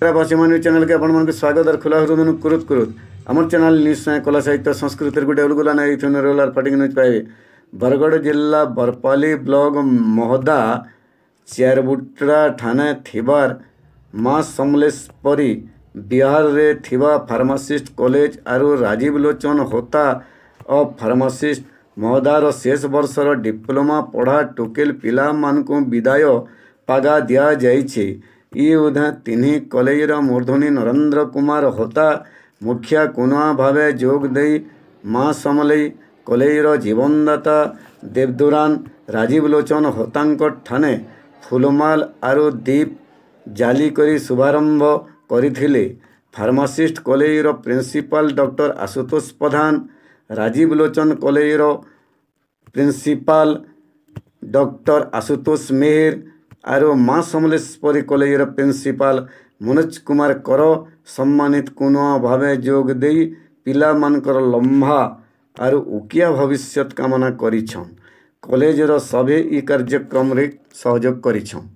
नमस्कार पश्चिम news channel के आपण स्वागत और खुला हृदय कुरुत कुरुत आम चैनल न्यूज कला साहित्य संस्कृति गोटे उलगुला नहीं रेगुलर फाटिंग न्यूज पाइबे। बरगढ़ जिला बरपाली ब्लॉक महदा चियारबुट्रा थाना थिबार माँ समलेश्वरी बिहार रे थिबा फार्मासिस्ट कॉलेज आरु राजीव लोचन होता ऑफ फार्मासिस्ट महदार शेष वर्षर डिप्लोमा पढ़ा टोकेल पिला मानकु विदाय पागा दिया जाइछे। ई उधा तिन्ही कॉलेजर मूर्धनी नरेंद्र कुमार होता मुखिया कुनुआ भावे जोग दे माँ समलई कॉलेजर जीवनदाता देवदुरान राजीव लोचन होतांक ठाने फुलमाल आरु दीप जाली करी शुभारंभ करिथिले। फार्मासिस्ट कॉलेजर प्रिंसिपाल डॉक्टर आशुतोष प्रधान, राजीव लोचन कॉलेजर प्रिंसिपाल डॉक्टर आशुतोष मेहर आरो माँ समलेश्वरी कॉलेजर प्रिंसिपाल मनोज कुमार कर सम्मानित कुनुआ भावे जोग दे पिला मानकर लंबा आरो उकिया भविष्यत कामना करिछन। कॉलेजर सभे ई कार्यक्रम रे सहयोग करिछन।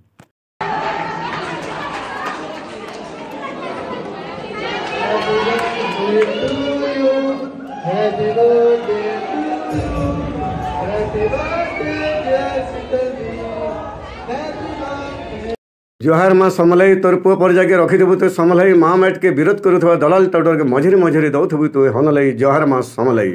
जोहार माँ समलई तोर पुआ पर जाके रखिदेबु तो समलई माँ मैट के विरोध करुवा दलाल टाउटर के मझिरे मझिरे दौथबु तो हनलई जोहार माँ समलई।